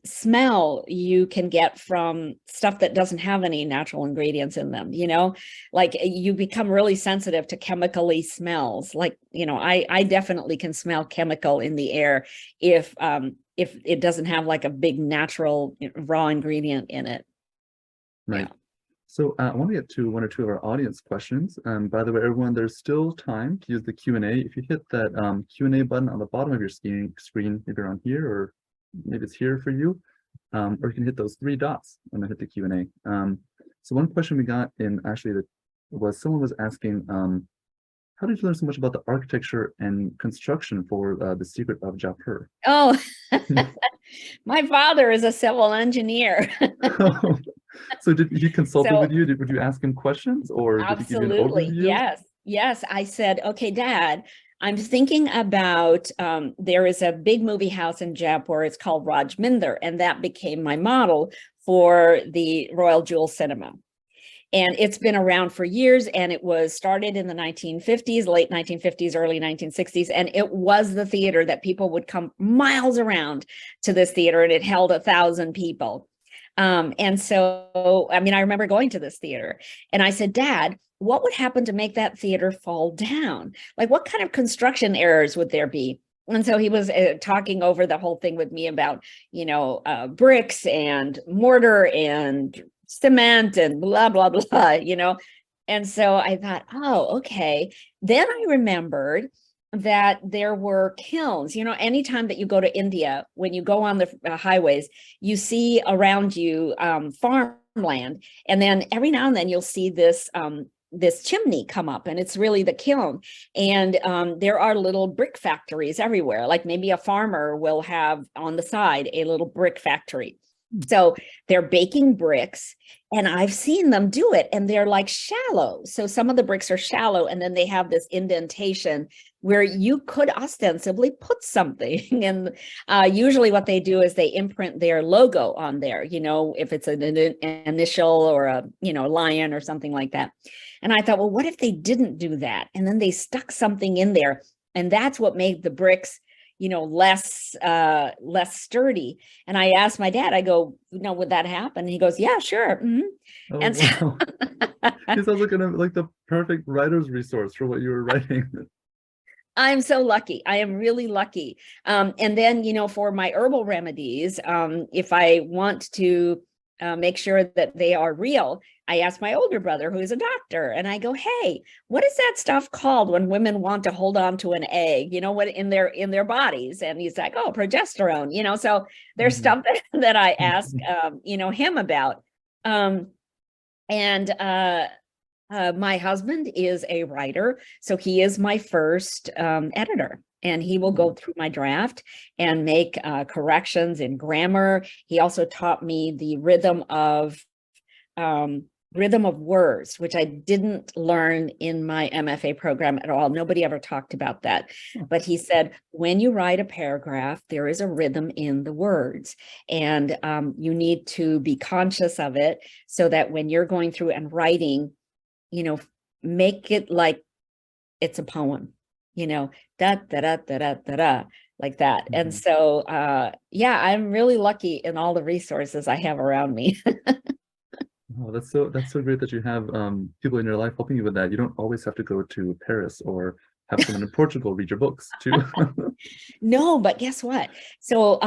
smell you can get from stuff that doesn't have any natural ingredients in them, like you become really sensitive to chemically smells. Like, I definitely can smell chemical in the air if it doesn't have like a big natural raw ingredient in it. Right. Yeah. So I want to get to one or two of our audience questions. By the way, everyone, there's still time to use the Q&A. If you hit that Q&A button on the bottom of your screen, maybe around here, or maybe it's here for you, or you can hit those three dots and then hit the Q&A. So one question we got in was someone was asking, how did you learn so much about the architecture and construction for The Secret of Jaipur? Oh, my father is a civil engineer. So did he consult So with you? Would you ask him questions, or did he give you an absolutely. overview? Yes. Yes. I said, okay, Dad, I'm thinking about, there is a big movie house in Jaipur. It's called Rajminder, and that became my model for the Royal Jewel Cinema. And it's been around for years, and it was started in the 1950s, late 1950s, early 1960s. And it was the theater that people would come miles around to this theater, and it held 1,000 people. And so, I mean, I remember going to this theater, and I said, Dad, what would happen to make that theater fall down? Like, what kind of construction errors would there be? And so he was talking over the whole thing with me about, bricks and mortar and cement and blah, blah, blah. And so I thought, oh, okay. Then I remembered that there were kilns. Anytime that you go to India, when you go on the highways, you see around you farmland, and then every now and then you'll see this chimney come up, and it's really the kiln. And there are little brick factories everywhere. Like maybe a farmer will have on the side a little brick factory. So they're baking bricks, and I've seen them do it, and they're like shallow. So some of the bricks are shallow, and then they have this indentation where you could ostensibly put something. And usually what they do is they imprint their logo on there, if it's an initial or a, lion or something like that. And I thought, well, what if they didn't do that? And then they stuck something in there, and that's what made the bricks less sturdy. And I asked my dad, I go, would that happen? And he goes, yeah, sure. Mm-hmm. Oh, And wow. He sounds like the perfect writer's resource for what you were writing. I'm so lucky. I am really lucky. And then, for my herbal remedies, if I want to make sure that they are real, I ask my older brother, who is a doctor, and I go, hey, what is that stuff called when women want to hold on to an egg, what in their bodies? And he's like, oh, progesterone, so there's stuff that I ask, him about. My husband is a writer, so he is my first editor, and he will go through my draft and make corrections in grammar. He also taught me the rhythm of words, which I didn't learn in my MFA program at all. Nobody ever talked about that. But he said, when you write a paragraph, there is a rhythm in the words, and you need to be conscious of it so that when you're going through and writing, make it like it's a poem, da da da da da da da, like that. And so, yeah, I'm really lucky in all the resources I have around me. Oh, that's so great that you have people in your life helping you with that. You don't always have to go to Paris or have someone in Portugal read your books too. No, but guess what? So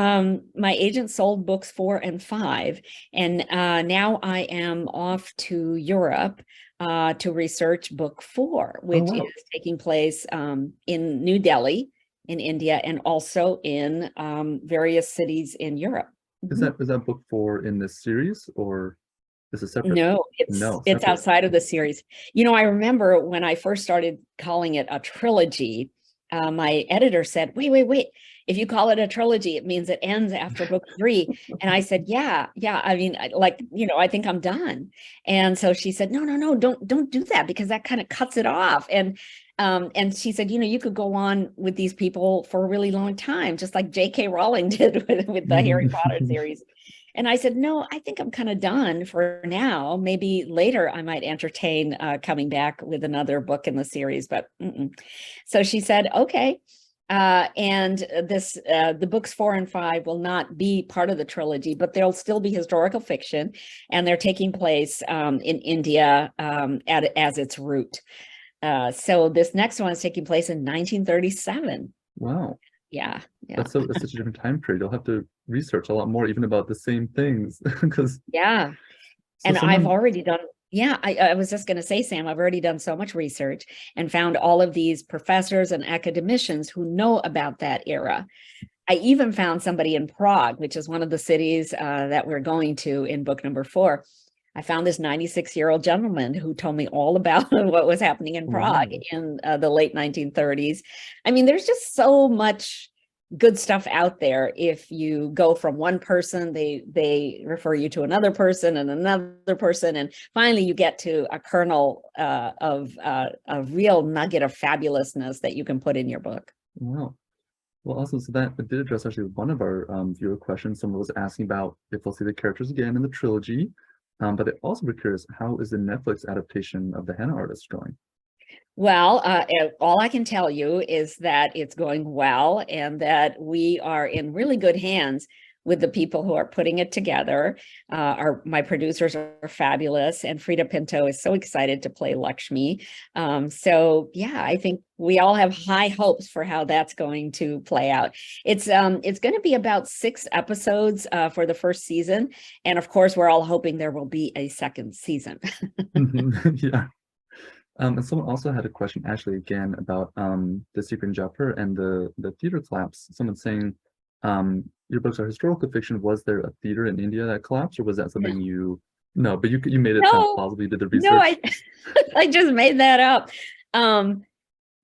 my agent sold books 4 and 5, and now I am off to Europe to research book 4, Oh which wow. is taking place in New Delhi in India and also in various cities in Europe. Is Mhm. that book 4 in this series or is it separate? No, No, it's separate. outside of the series. I remember when I first started calling it a trilogy, my editor said, wait, wait, wait. If you call it a trilogy, it means it ends after book 3. And I said, yeah, yeah. I mean, I think I'm done. And so she said, no, no, no, don't do that, because that kind of cuts it off. And she said, you could go on with these people for a really long time, just like J.K. Rowling did with the Harry Potter series. And I said, no, I think I'm kind of done for now. Maybe later I might entertain coming back with another book in the series, but so she said, okay. And the books 4 and 5 will not be part of the trilogy, but they'll still be historical fiction, and they're taking place in India as its root. So this next one is taking place in 1937. Wow. Yeah, yeah. That's such a different time period. You'll have to research a lot more even about the same things because Yeah. so And I've someone already done, yeah, I was just going to say, Sam, I've already done so much research and found all of these professors and academicians who know about that era. I even found somebody in Prague, which is one of the cities that we're going to in book number 4. I found this 96-year-old gentleman who told me all about what was happening in Prague wow. in the late 1930s. I mean, there's just so much good stuff out there. If you go from one person, they refer you to another person and another person, and finally you get to a kernel of a real nugget of fabulousness that you can put in your book. Wow. Well, also, so that did address actually one of our viewer questions. Someone was asking about if they'll see the characters again in the trilogy, but they also were curious, how is the Netflix adaptation of The Henna Artist going? Well, all I can tell you is that it's going well, and that we are in really good hands with the people who are putting it together. My producers are fabulous, and Frida Pinto is so excited to play Lakshmi. So yeah, I think we all have high hopes for how that's going to play out. It's going to be about 6 episodes for the first season, and of course, we're all hoping there will be a second season. Yeah. And someone also had a question, actually, again, about The Secret in Jaipur and the theater collapse. Someone saying, your books are historical fiction. Was there a theater in India that collapsed, or was that something you? No, but you made it sound No, plausible. You did the no, research. I just made that up.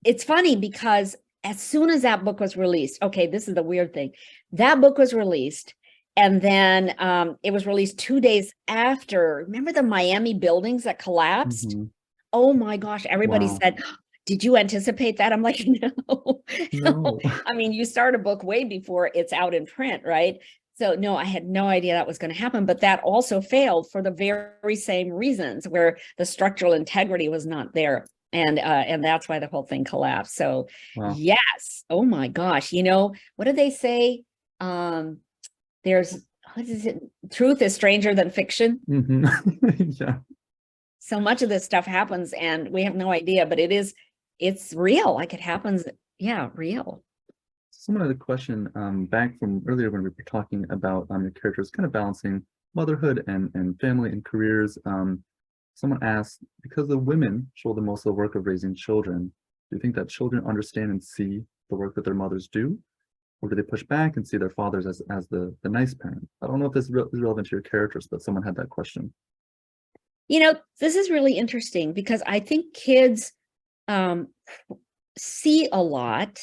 It's funny because as soon as that book was released, okay, this is the weird thing. That book was released, and then it was released 2 days after. Remember the Miami buildings that collapsed? Mhm. Oh my gosh, everybody Wow. said, did you anticipate that? I'm like, no. No. No. I mean, you start a book way before it's out in print, right? So no, I had no idea that was going to happen, but that also failed for the very same reasons, where the structural integrity was not there. And that's why the whole thing collapsed. So Wow. yes, oh my gosh, what do they say? There's, what is it? Truth is stranger than fiction. Hmm. Yeah. So much of this stuff happens and we have no idea, but it's real. Like it happens. Yeah, real. Someone had a question back from earlier when we were talking about your characters kind of balancing motherhood and family and careers. Someone asked, because the women show the most of the work of raising children, do you think that children understand and see the work that their mothers do? Or do they push back and see their fathers as the nice parent? I don't know if this is relevant to your characters, but someone had that question. This is really interesting because I think kids see a lot,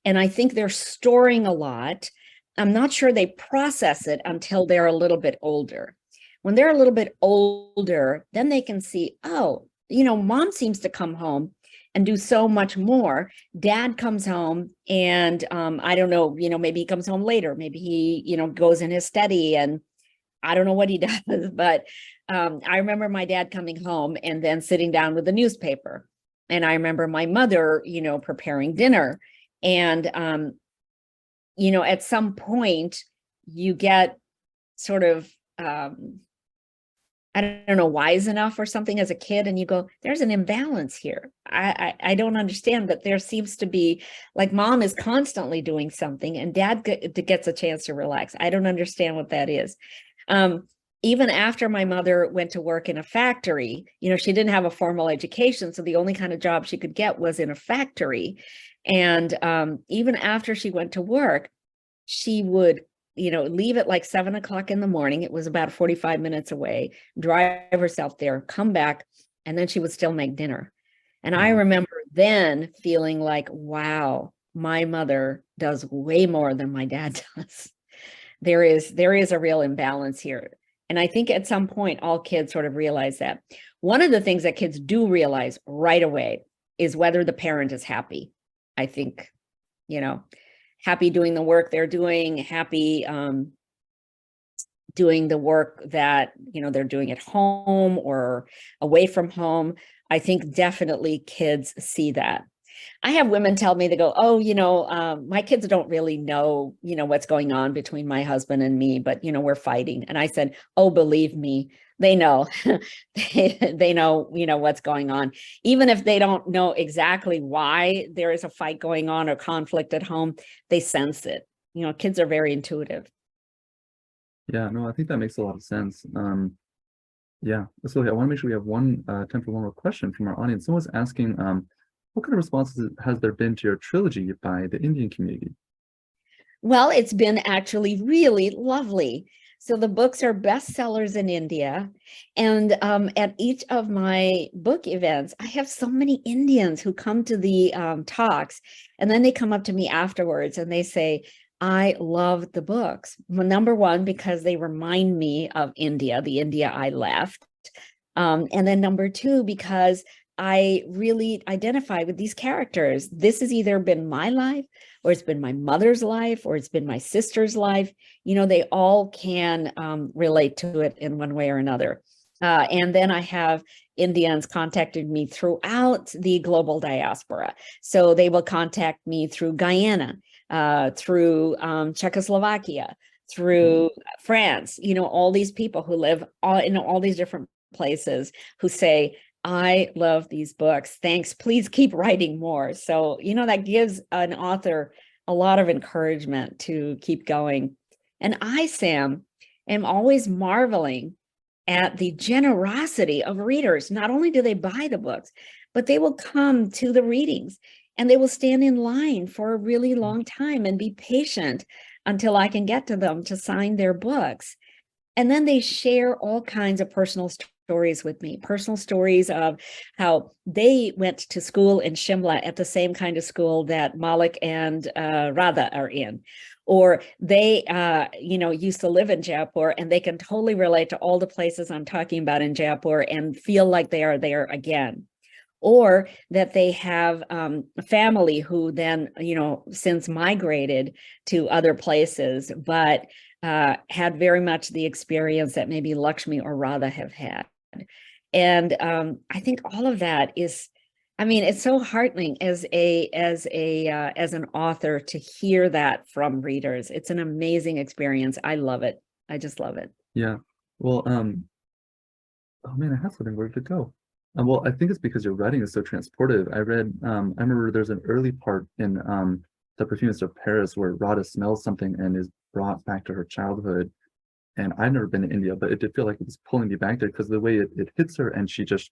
and I think they're storing a lot. I'm not sure they process it until they're a little bit older. When they're a little bit older, then they can see, oh, mom seems to come home and do so much more. Dad comes home and I don't know, maybe he comes home later. Maybe he, goes in his study, and I don't know what he does, but I remember my dad coming home and then sitting down with the newspaper. And I remember my mother, preparing dinner. And at some point you get sort of, I don't know, wise enough or something as a kid, and you go, there's an imbalance here. I don't understand, but there seems to be, like, mom is constantly doing something and dad gets a chance to relax. I don't understand what that is. Even after my mother went to work in a factory, she didn't have a formal education, so the only kind of job she could get was in a factory. And even after she went to work, she would leave at like 7 o'clock in the morning. It was about 45 minutes away, drive herself there, come back, and then she would still make dinner. And I remember then feeling like, wow, my mother does way more than my dad does. There is a real imbalance here. And I think at some point, all kids sort of realize that. One of the things that kids do realize right away is whether the parent is happy. I think, happy doing the work they're doing, happy doing the work that, they're doing at home or away from home. I think definitely kids see that. I have women tell me, they go, oh, my kids don't really know, what's going on between my husband and me, but, we're fighting. And I said, oh, believe me, they know. they know, what's going on. Even if they don't know exactly why there is a fight going on or conflict at home, they sense it. Kids are very intuitive. Yeah, no, I think that makes a lot of sense. Yeah, so I want to make sure we have time for one more question from our audience. Someone's asking, what kind of responses has there been to your trilogy by the Indian community? Well, it's been actually really lovely. So the books are bestsellers in India. And at each of my book events, I have so many Indians who come to the talks, and then they come up to me afterwards and they say, I love the books. Well, number one, because they remind me of India, the India I left. And then number two, because I really identify with these characters. This has either been my life, or it's been my mother's life, or it's been my sister's life. They all can relate to it in one way or another. And then I have Indians contacted me throughout the global diaspora. So they will contact me through Guyana, through Czechoslovakia, through France, all these people who live in all these different places who say, I love these books. Thanks. Please keep writing more. So, that gives an author a lot of encouragement to keep going. And I, Sam, am always marveling at the generosity of readers. Not only do they buy the books, but they will come to the readings and they will stand in line for a really long time and be patient until I can get to them to sign their books. And then they share all kinds of personal stories with me, personal stories of how they went to school in Shimla at the same kind of school that Malik and Radha are in. Or they, used to live in Jaipur, and they can totally relate to all the places I'm talking about in Jaipur and feel like they are there again. Or that they have a family who then, since migrated to other places, but had very much the experience that maybe Lakshmi or Radha have had. And I think all of that is, it's so heartening as an author to hear that from readers. It's an amazing experience. I love it. I just love it. Yeah. Well, oh man, I have something. Where did it go? Well, I think it's because your writing is so transportive. I remember there's an early part in The Perfumist of Paris where Radha smells something and is brought back to her childhood. And I've never been to India, but it did feel like it was pulling me back there because the way it hits her, and she just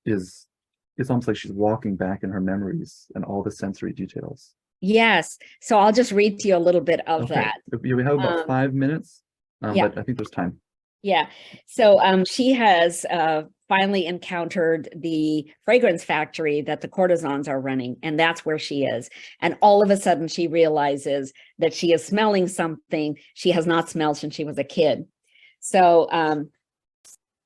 is, it's almost like she's walking back in her memories and all the sensory details. Yes. So I'll just read to you a little bit of that. We have about 5 minutes, yeah. But I think there's time. Yeah. So she has finally encountered the fragrance factory that the courtesans are running, and that's where she is. And all of a sudden she realizes that she is smelling something she has not smelled since she was a kid. So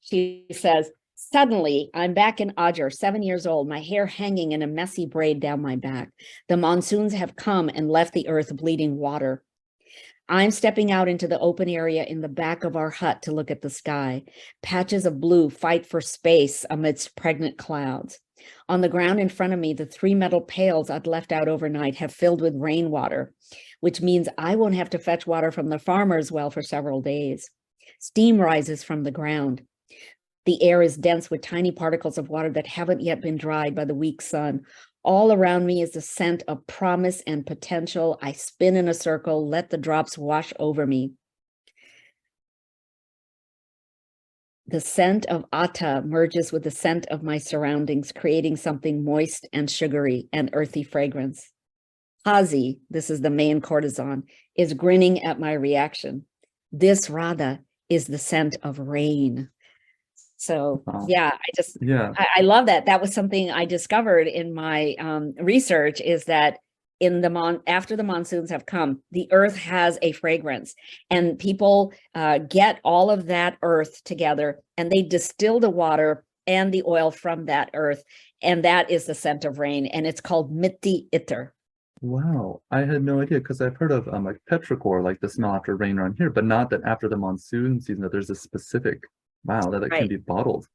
she says, suddenly I'm back in Ajar, 7 years old, my hair hanging in a messy braid down my back. The monsoons have come and left the earth bleeding water. I'm stepping out into the open area in the back of our hut to look at the sky. Patches of blue fight for space amidst pregnant clouds. On the ground in front of me, the 3 metal pails I'd left out overnight have filled with rainwater, which means I won't have to fetch water from the farmer's well for several days. Steam rises from the ground. The air is dense with tiny particles of water that haven't yet been dried by the weak sun. All around me is the scent of promise and potential. I spin in a circle, let the drops wash over me. The scent of Atta merges with the scent of my surroundings, creating something moist and sugary and earthy fragrance. Hazi, this is the main courtesan, is grinning at my reaction. This Radha is the scent of rain. So yeah, I love that. That was something I discovered in my research, is that after the monsoons have come, the earth has a fragrance, and people get all of that earth together and they distill the water and the oil from that earth. And that is the scent of rain. And it's called Mitti Itter. Wow, I had no idea, because I've heard of like petrichor, like the smell after rain around here, but not that after the monsoon season that there's a specific, wow, that can be bottled.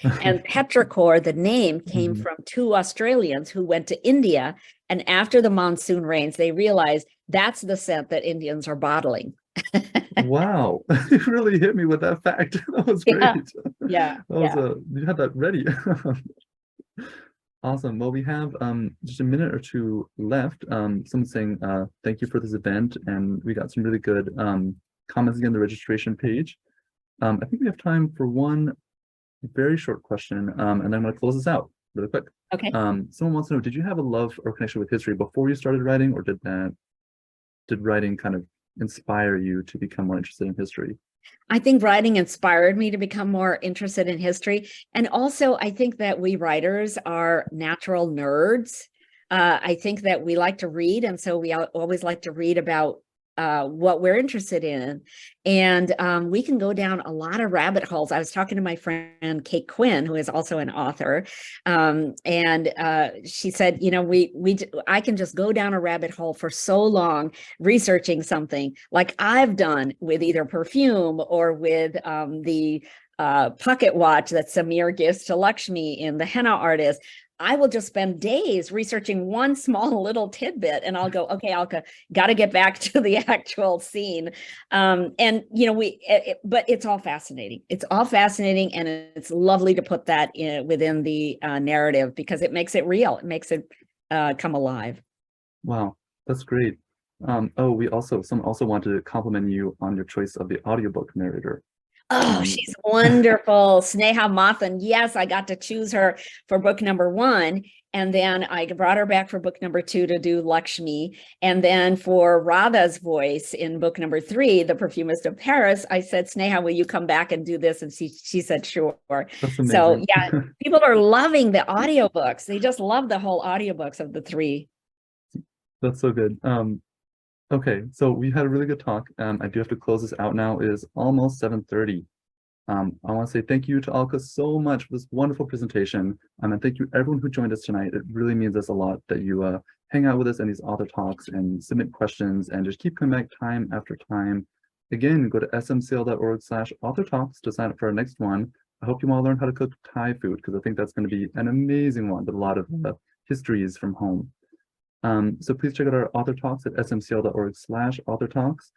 And petrichor, the name came from 2 Australians who went to India, and after the monsoon rains, they realized that's the scent that Indians are bottling. Wow, you really hit me with that fact. That was great. Yeah. You had that ready. Awesome. Well, we have just a minute or two left. Someone's saying thank you for this event, and we got some really good comments again on the registration page. I think we have time for one very short question, and then I'm going to close this out really quick. Okay. Someone wants to know, did you have a love or connection with history before you started writing, or did writing kind of inspire you to become more interested in history? I think writing inspired me to become more interested in history. And also, I think that we writers are natural nerds. I think that we like to read, and so we always like to read about what we're interested in. And we can go down a lot of rabbit holes. I was talking to my friend Kate Quinn, who is also an author, and she said, you know, I can just go down a rabbit hole for so long researching something, like I've done with either perfume or with the pocket watch that Samir gives to Lakshmi in The Henna Artist. I will just spend days researching one small little tidbit, and I'll go, okay, Alka, got to get back to the actual scene. And, you know, but it's all fascinating. It's all fascinating. And it's lovely to put that within the narrative, because it makes it real. It makes it come alive. Wow, that's great. Someone also wanted to compliment you on your choice of the audiobook narrator. Oh, she's wonderful. Sneha Mathan. Yes, I got to choose her for book number 1. And then I brought her back for book number 2 to do Lakshmi. And then for Radha's voice in book number 3, The Perfumist of Paris, I said, Sneha, will you come back and do this? And she said, sure. That's amazing. So yeah, people are loving the audiobooks. They just love the whole audiobooks of the 3. That's so good. Okay, so we had a really good talk. I do have to close this out now. It is almost 7:30. I want to say thank you to Alka so much for this wonderful presentation. And thank you everyone who joined us tonight. It really means us a lot that you hang out with us in these author talks and submit questions and just keep coming back time after time. Again, go to smcl.org/author talks to sign up for our next one. I hope you all learn how to cook Thai food, because I think that's going to be an amazing one with a lot of histories from home. So please check out our author talks at smcl.org/author talks.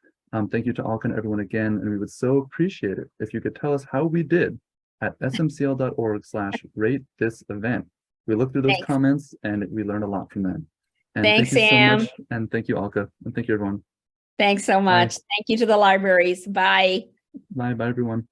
Thank you to Alka and everyone again, and we would so appreciate it if you could tell us how we did at smcl.org/rate this event. We look through those comments and we learn a lot from them. And thanks, thank you Sam. so much, and thank you, Alka, and thank you, everyone. Thanks so much. Bye. Thank you to the libraries. Bye. Bye, everyone.